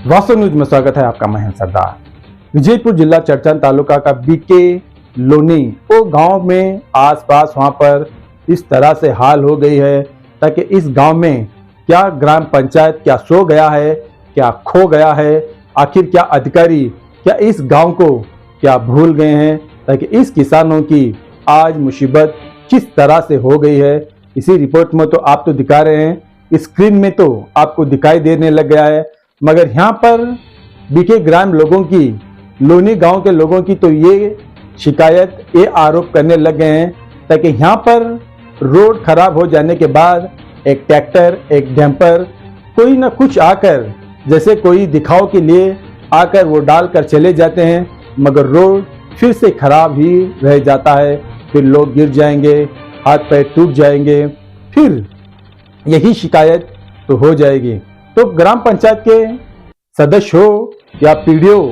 वास्तव न्यूज में स्वागत है आपका। मैं सरदार। विजयपुर जिला चरचन तालुका का बीके लोनी वो गांव में आसपास वहां पर इस तरह से हाल हो गई है ताकि इस गांव में क्या ग्राम पंचायत क्या सो गया है, क्या खो गया है, आखिर क्या अधिकारी क्या इस गांव को क्या भूल गए हैं, ताकि इस किसानों की आज मुसीबत किस तरह से हो गई है। इसी रिपोर्ट में तो आप तो दिखा रहे हैं, स्क्रीन में तो आपको दिखाई देने लग गया है, मगर यहाँ पर बीके ग्राम लोगों की, लोनी गांव के लोगों की तो ये शिकायत, ये आरोप करने लग गए हैं ताकि यहाँ पर रोड खराब हो जाने के बाद एक ट्रैक्टर, एक डैम्पर, कोई ना कुछ आकर जैसे कोई दिखाव के लिए आकर वो डालकर चले जाते हैं, मगर रोड फिर से खराब ही रह जाता है। फिर लोग गिर जाएंगे, हाथ पैर टूट जाएंगे, फिर यही शिकायत तो हो जाएगी। तो ग्राम पंचायत के सदस्य हो या पीडीओ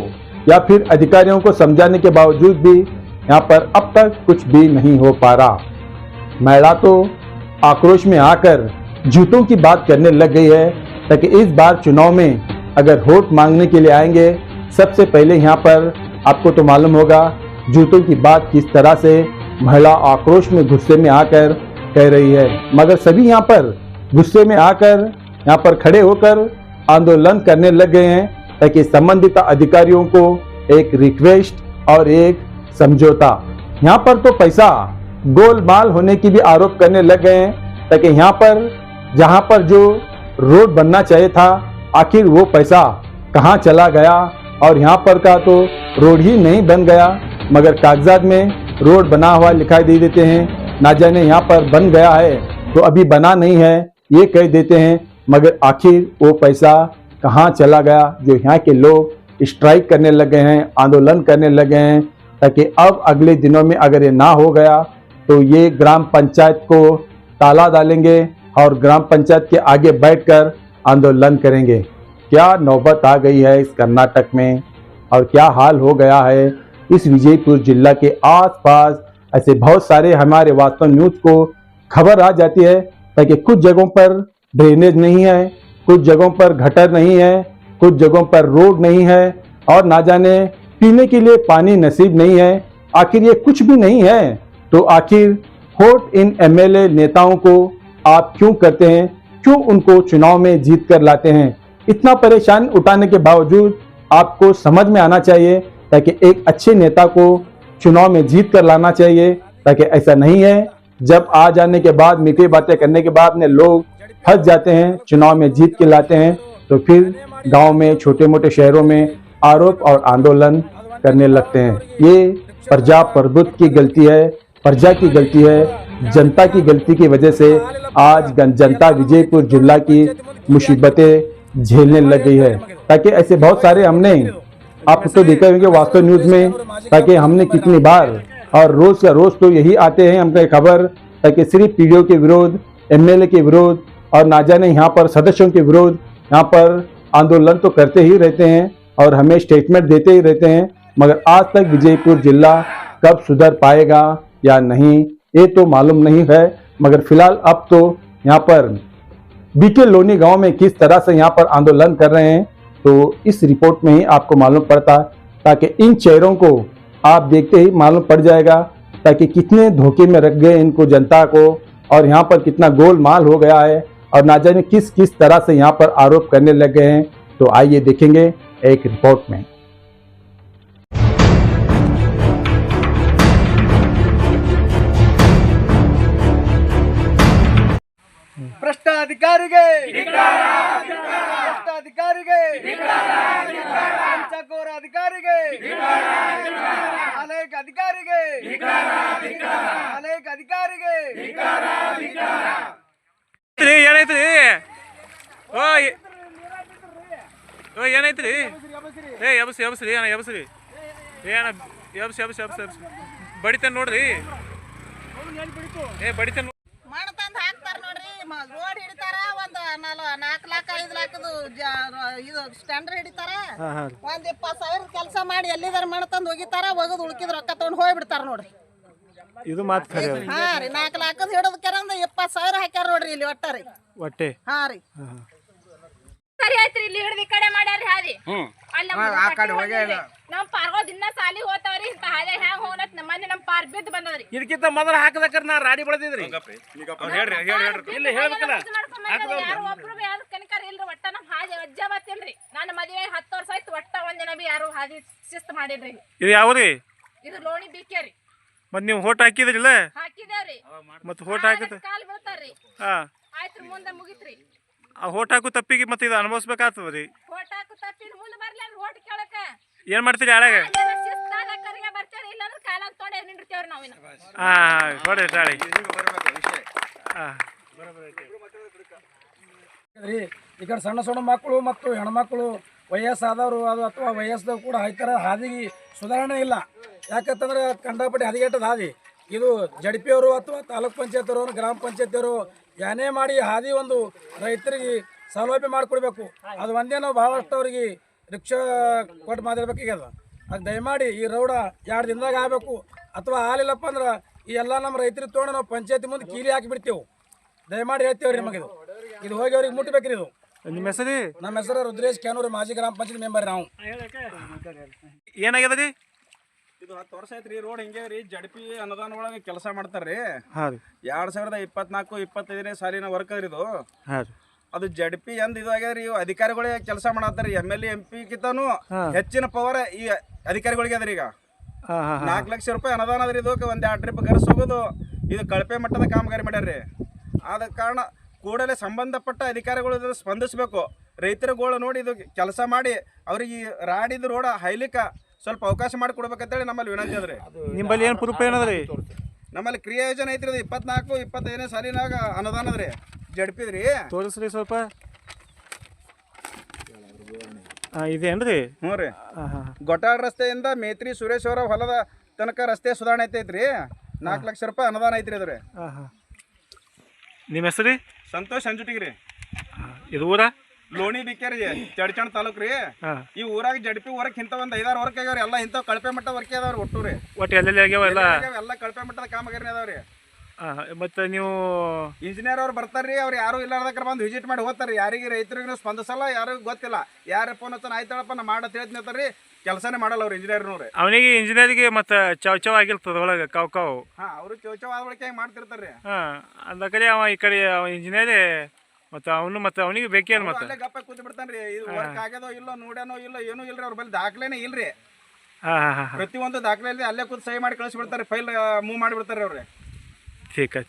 या फिर अधिकारियों को समझाने के बावजूद भी यहाँ पर अब तक कुछ भी नहीं हो पा रहा। महिला तो आक्रोश में आकर जूतों की बात करने लग गई है ताकि इस बार चुनाव में अगर वोट मांगने के लिए आएंगे, सबसे पहले यहाँ पर आपको तो मालूम होगा जूतों की बात किस तरह से महिला आक्रोश में, गुस्से में आकर कह रही है। मगर सभी यहाँ पर गुस्से में आकर यहाँ पर खड़े होकर आंदोलन करने लग गए हैं ताकि संबंधित अधिकारियों को एक रिक्वेस्ट और एक समझौता। यहाँ पर तो पैसा गोलमाल होने की भी आरोप करने लग गए हैं ताकि यहाँ पर जहाँ पर जो रोड बनना चाहिए था, आखिर वो पैसा कहाँ चला गया, और यहाँ पर का तो रोड ही नहीं बन गया, मगर कागजात में रोड बना हुआ लिखाई दे देते हैं। ना जाने यहाँ पर बन गया है तो अभी बना नहीं है ये कह देते हैं, मगर आखिर वो पैसा कहाँ चला गया। जो यहाँ के लोग स्ट्राइक करने लगे हैं, आंदोलन करने लगे हैं ताकि अब अगले दिनों में अगर ये ना हो गया तो ये ग्राम पंचायत को ताला डालेंगे और ग्राम पंचायत के आगे बैठकर आंदोलन करेंगे। क्या नौबत आ गई है इस कर्नाटक में और क्या हाल हो गया है इस विजयपुर जिला के आसपास। ऐसे बहुत सारे हमारे वास्तव न्यूज को खबर आ जाती है ताकि कुछ जगहों पर ड्रेनेज नहीं है, कुछ जगहों पर गटर नहीं है, कुछ जगहों पर रोड नहीं है, और ना जाने पीने के लिए पानी नसीब नहीं है। आखिर ये कुछ भी नहीं है तो आखिर वोट इन एमएलए नेताओं को आप क्यों करते हैं, क्यों उनको चुनाव में जीत कर लाते हैं। इतना परेशान उठाने के बावजूद आपको समझ में आना चाहिए ताकि एक अच्छे नेता को चुनाव में जीत कर लाना चाहिए, ताकि ऐसा नहीं है जब आ जाने के बाद, मीठी बातें करने के बाद में लोग फंस जाते हैं, चुनाव में जीत के लाते हैं तो फिर गांव में, छोटे मोटे शहरों में आरोप और आंदोलन करने लगते हैं। ये प्रजा प्रभुत्व की गलती है, प्रजा की गलती है, जनता की गलती की वजह से आज जनता विजयपुर जिला की मुसीबतें झेलने लग गई है। ताकि ऐसे बहुत सारे हमने आप तो देखा होंगे वास्तव न्यूज में, ताकि हमने कितनी बार और रोज का रोज तो यही आते हैं हमने खबर, ताकि सिर्फ पीडीओ के विरोध, एमएलए के विरोध और ना जाने यहाँ पर सदस्यों के विरोध यहाँ पर आंदोलन तो करते ही रहते हैं और हमें स्टेटमेंट देते ही रहते हैं, मगर आज तक विजयपुर जिला कब सुधर पाएगा या नहीं ये तो मालूम नहीं है। मगर फिलहाल अब तो यहाँ पर बीके लोनी गांव में किस तरह से यहाँ पर आंदोलन कर रहे हैं तो इस रिपोर्ट में ही आपको मालूम पड़ता, ताकि इन चेहरों को आप देखते ही मालूम पड़ जाएगा ताकि कितने धोखे में रख गए इनको जनता को, और यहाँ पर कितना गोलमाल हो गया है और ना जाने किस किस तरह से यहाँ पर आरोप करने लग गए हैं। तो आइए देखेंगे एक रिपोर्ट में। ಭ್ರಷ್ಟ ಅಧಿಕಾರಿಗೆ ಭ್ರಷ್ಟ ಅಧಿಕಾರಿಗೆ ಲಂಚಕೋರ ಅಧಿಕಾರಿಗೆ ಅನೇಕ ಅಧಿಕಾರಿಗೆ ಅನೇಕ ಅಧಿಕಾರಿಗೆ ಏನಾಯ್ತ್ರಿ? ಏನಾಯ್ತ್ರಿ? ಎಬ್ಸ್ರಿ ಏನ ಎಬ್ಸ್ರಿ ಏನ ಎಬ್ಸ್ ಎಬ್ಸ್ ಎಬ್ಸ್ ಎಬ್ಸ್ ಬಡಿತಾನೆ ನೋಡ್ರಿ, ಬಡಿತಾನೆ ಮಣ್ಣು ಹಾಕ್ತಾರ ನೋಡ್ರಿ, ರೋಡ್ ಹಿಡಿತಾರ, ಒಂದ್ 4 ಲಕ್ಷ 5 ಲಕ್ಷದು ಇದು ಸ್ಟ್ಯಾಂಡರ್ ಹಿಡಿತಾರ, ಒಂದ್ 20,000 ಕೆಲಸ ಮಾಡಿ ಎಲ್ಲಿದಾರ ಮಣ್ಣು ತಂದು ಹೋಗಿತಾರ, ಒಗದು ಉಳ್ಕಿದ್ ರೊಕ್ಕ ತಗೊಂಡು ಹೋಗ್ಬಿಡ್ತಾರ ನೋಡ್ರಿ। ಇದು ಮಾತು ಖರೆ ಅದ. ಹಾ ರೀ 4 ಲಾಖದ ಹಿಡಿದು ಕೆರಂದ 20,000 ಹಾಕ್ಯಾರ ನೋಡ್ರಿ ಇಲ್ಲಿ ಒಟ್ಟ ರೀ. ಒಟ್ಟೆ ಹಾ ರೀ ಸರಿ ಆಯ್ತ್ರಿ ಇಲ್ಲಿ ಹಿಡ್ದು ಈ ಕಡೆ ಮಾಡ್ಯಾರಿ ಹಾದಿ ಅಲ್ಲಿ ನಮ್ಮ ಪಾರ್ಗೋ ದಿನ ಸಾಲಿ ಹೋತಾವ್ರಿ ಇಂತ ಹಾದಿ ಹ್ಯಾಂಗ ಹೋಗನತ್ ನಮ್ಮನೆ ನಮ್ಮ ಪಾರ್ ಬಿದ್ದು ಬಂದದ್ರಿ ಇದಕ್ಕಿಂತ ಮೊದಲು ಹಾಕದಕ್ಕ ನಾ ರಾಡಿ ಬೆಳೆದಿದ್ರಿ ಇಲ್ಲಿ ಹೇಳ್ಬೇಕಲ್ಲ ಯಾರು ಒಬ್ರು ಯಾರು ಕನಕರ ಇಲ್ರಿ ಒಟ್ಟ ನಮ್ಮ ಹಾದಿ ಅಜ್ಜ ಬತ್ತಿಲ್ರಿ ನಾನು ಮದುವೆ 10 ವರ್ಷ ಆಯ್ತು ಒಟ್ಟ ಒಂದಿನ ಬಿ ಯಾರು ಹಾದಿ ಶಿಸ್ತು ಮಾಡಿದ್ರಿ ಇದು ಯಾವ್ರಿ ಇದು ಲೋಣಿ ಬಿಕ್ಕೇರಿ ಮತ್ ನೀವು ಹೋಟ್ ಹಾಕಿದ್ರಿಲ್ಲ ಹಾಕಿದೇವ್ರಿ ಮತ್ ಹೋಟ್ ಹಾಕಿದ ಕಾಲ್ ಬೀಳ್ತಾರ್ರಿ ಹಾ ಆಯ್ತ್ರಿ ಮುಂದೆ ಮುಗಿತ್ರಿ ಆ ಹೋಟ್ ಹಾಕು ತಪ್ಪಿಗೆ ಮತ್ತೆ ಇದು ಅನುಭವಿಸ್ಬೇಕಾಗ್ತದ್ರಿ. ಹೋಟ್ ಹಾಕು ತಪ್ಪಿನ ಮುಂದೆ ಬರ್ಲಿ ಅಂದ್ರೆ ಹೋಟ್ ಕೇಳಕ ಏನ್ ಮಾಡ್ತೀರಿ ಹಳೆಗ ಶಿಸ್ತಾದ ಕರಿಗೆ ಬರ್ತೇವ್ರಿ ಇಲ್ಲಾಂದ್ರೆ ಕಾಲ ತೊಗೊಂಡೆ ನಿಂದಿರ್ತೇವ್ರಿ ನಾವಿನ ಹಾ ಕೊಡ್ರಿ ತಾಳಿ ಹಾ ಈ ಕಡೆ ಸಣ್ಣ ಸಣ್ಣ ಮಕ್ಕಳು ಮತ್ತು ಹೆಣ್ಮಕ್ಳು ವಯಸ್ಸಾದವರು ಅದು ಅಥವಾ ವಯಸ್ಸದವ್ರು ಕೂಡ ಈ ಹಾದಿಗೆ ಸುಧಾರಣೆ ಇಲ್ಲ. ಯಾಕಂತಂದ್ರೆ ಕಂಡಪಟ್ಟಿ ಹದಿಗೆಟ್ಟದ ಹಾದಿ ಇದು ಜಡ್ಪಿಯವರು ಅಥವಾ ತಾಲೂಕ್ ಪಂಚಾಯತ್ ಗ್ರಾಮ ಪಂಚಾಯತಿಯವರು ಏನೇ ಮಾಡಿ ಹಾದಿ ಒಂದು ರೈತರಿಗೆ ಸೌಲಭ್ಯ ಮಾಡಿಕೊಡ್ಬೇಕು. ಅದು ಒಂದೇ ನಾವು ಭಾಳಷ್ಟು ಅವ್ರಿಗೆ ರಿಕ್ಷಾ ಕೊಟ್ಟು ಮಾತಾಡ್ಬೇಕಾಗ್ಯದ. ಅದು ದಯಮಾಡಿ ಈ ರೋಡ 2 ದಿನದಾಗ ಆಗಬೇಕು. ಅಥವಾ ಹಾಲಿಲ್ಲಪ್ಪ ಅಂದ್ರೆ ಈ ಎಲ್ಲ ನಮ್ಮ ರೈತರಿಗೆ ತೊಗೊಂಡು ನಾವು ಪಂಚಾಯತಿ ಮುಂದೆ ಕೀಲಿ ಹಾಕಿಬಿಡ್ತೇವೆ. ದಯಮಾಡಿ ಹೇಳ್ತೇವ್ರಿ ನಮಗೆ ಇದು ಹೋಗಿ ಅವ್ರಿಗೆ ಮುಟ್ಟಬೇಕ್ರಿ. ಇದು ನಿಮ್ಮ ಹೆಸರು? ನಮ್ಮ ಹೆಸರು ರುದ್ರೇಶ್ ಕ್ಯಾನೂರು, ಮಾಜಿ ಗ್ರಾಮ ಪಂಚಾಯತ್ ಮೆಂಬರ್ ನಾವು. ಏನಾಗ್ಯದ ರೀ? ಇದು 10 ವರ್ಷ ಐತ್ರಿ ರೋಡ್ ಹಿಂಗೆ ರೀ. ಜಡ್ಪಿ ಅನುದಾನ ಒಳಗೆ ಕೆಲಸ ಮಾಡ್ತಾರ್ರಿ. ಹಾಂ ರೀ 2024-25ನೇ ಸಾಲಿನ ವರ್ಕ್ ಅದ್ರಿ ಇದು. ಹಾಂ ರೀ ಅದು ಜಡ್ಪಿ ಅಂದ್ ಇದು ಆಗ್ಯದ್ರಿ. ಇವು ಅಧಿಕಾರಿಗಳೇ ಕೆಲಸ ಮಾಡತ್ತಾರ. MLA MP ಕಿಂತಾನು ಹೆಚ್ಚಿನ ಪವರ್ ಈ ಅಧಿಕಾರಿಗಳಿಗೆ ಅದ್ರಿ. ಈಗ 4 ಲಕ್ಷ ರೂಪಾಯಿ ಅನುದಾನ ಅದ್ರಿ. ಇದಕ್ಕೆ ಒಂದು 2 ಟ್ರಿಪ್ ಗರ್ಸ್ ಹೋಗೋದು ಇದು ಕಳಪೆ ಮಟ್ಟದ ಕಾಮಗಾರಿ ಮಾಡ್ಯಾರ್ರಿ. ಆದ ಕಾರಣ ಕೂಡಲೇ ಸಂಬಂಧಪಟ್ಟ ಅಧಿಕಾರಿಗಳು ಇದನ್ನು ಸ್ಪಂದಿಸಬೇಕು. ರೈತರುಗಳು ನೋಡಿ ಇದು ಕೆಲಸ ಮಾಡಿ ಅವ್ರಿಗೆ ರಾಡಿದ ರೋಡ ಹೈಲಿಕ್ಕ ಸ್ವಲ್ಪ ಅವಕಾಶ ಮಾಡಿ ಕೊಡ್ಬೇಕಂತೇಳಿ ನಮ್ಮಲ್ಲಿ ವಿನಂತಿ ಅದ್ರಿ. ನಿಮ್ಮಲ್ಲಿ ಏನು ಪ್ರೂಫ್ ಏನದ್ರಿ? ನಮ್ಮಲ್ಲಿ ಕ್ರಿಯಾ ಯೋಜನೆ ಐತ್ರಿ. ಅದು 24-25ನೇ ಸಾಲಿನಾಗ ಅನುದಾನ ಅದ್ರಿ ಜಡ್ಪಿದ್ರಿ. ತೋರಿಸ್ರಿ ಸ್ವಲ್ಪ. ಇದೇನ್ರಿ? ಹ್ಞೂ ರೀ. ಗೊಟ್ಟಾಳ ರಸ್ತೆಯಿಂದ ಮೇತ್ರಿ ಸುರೇಶ್ ಅವರ ಹೊಲದ ತನಕ ರಸ್ತೆ ಸುಧಾರಣೆ ಐತೈತ್ರಿ. 4 ಲಕ್ಷ ರೂಪಾಯಿ ಅನುದಾನ ಐತ್ರಿ ಅದ್ರಿ. ನಿಮ್ಮ ಹೆಸರು? ಸಂತೋಷ್ ಅಂಜುಟಿಗ್ರಿ. ಇದು ಊರ? ಲೋಣಿ ಬಿಕ್ಕೇರಿ, ಚಡ್ಚಣ ತಾಲೂಕ್ ರೀ. ಈ ಊರಾಗ ಜಡ್ಪಿ ವರ್ಕ್ ಇಂಥ ಒಂದು 5-6 ವರ್ಕ್ ಆಗ್ಯಾವ್ರಿ. ಎಲ್ಲ ಇಂಥ ಕಳಪೆ ಮಟ್ಟ ವರ್ಕ್ ಅದಾವ್ರಿ ಒಟ್ಟು ರೀ. ಒಟ್ಟು ಎಲ್ಲೆಲ್ಲಿ ಆಗ್ಯಾವ ಎಲ್ಲ ಕಳಪೆ ಮಟ್ಟದ ಕಾಮಗಾರಿ ಅದಾವ್ರಿ. ಮತ್ತೆ ನೀವು ಇಂಜಿನಿಯರ್ ಅವ್ರು ಬರ್ತಾರ್ರಿ. ಅವ್ರು ಯಾರು ಇಲ್ಲಾರ್ದಕ್ರ ಬಂದು ವಿಸಿಟ್ ಮಾಡಿ ಹೋಗ್ತಾರ್ರಿ. ಯಾರಿಗೆ ರೈತರಿಗೂ ಸ್ಪಂದಿಸಲ್ಲ, ಯಾರಿಗೂ ಗೊತ್ತಿಲ್ಲ. ಯಾರ ಫೋನ್ ಹಚ್ಚನ ಆಯ್ತಾಳಪ್ಪ ನಾ ಮಾಡತ್ ಹೇಳ್ತೀನಿ ಕೆಲಸನೇ ಮಾಡಲ್ಲ ಅವ್ರು ಇಂಜಿನಿಯರ್ನವ್ರಿ. ಅವನಿಗೆ ಇಂಜಿನಿಯರಿಗೆ ಮತ್ತೆ ಚೌ ಆಗಿರ್ತದ ಒಳಗೆ ಕಾವು. ಹಾ, ಅವರು ಚೌಚವ ಆದ ಬಳಿಕ ಹೆಂಗೆ ಮಾಡ್ತಿರ್ತಾರ್ರಿ. ಅಂದ ಕಡೆ ಅವ ಈ ಕಡೆ ಅವ ಇಂಜಿನಿಯರೇ ಮತ್ತೆ ಅವನು ಮತ್ತೆ ಅವನಿಗೆ ಬೇಕೇನು ಮತ್ತೆ ಅಲ್ಲೇ ಗಪ್ಪ ಕೂತ್ ಬಿಡ್ತಾನ್ರಿ. ಇದು ವರ್ಕ್ ಆಗ್ಯದೋ ಇಲ್ಲೋ ನೋಡ್ಯಾನೋ ಇಲ್ಲೋ ಏನೂ ಇಲ್ರಿ. ಅವ್ರ ಬಳಿ ದಾಖಲೆನೇ ಇಲ್ರಿ. ಪ್ರತಿಯೊಂದು ದಾಖಲೆ ಅಲ್ಲೇ ಕೂತ್ ಸಹಿ ಮಾಡಿ ಕಳಿಸ್ಬಿಡ್ತಾರೆ. ಫೈಲ್ ಮೂವ್ ಮಾಡಿಬಿಡ್ತಾರೆ ಅವ್ರಿ. ठीक है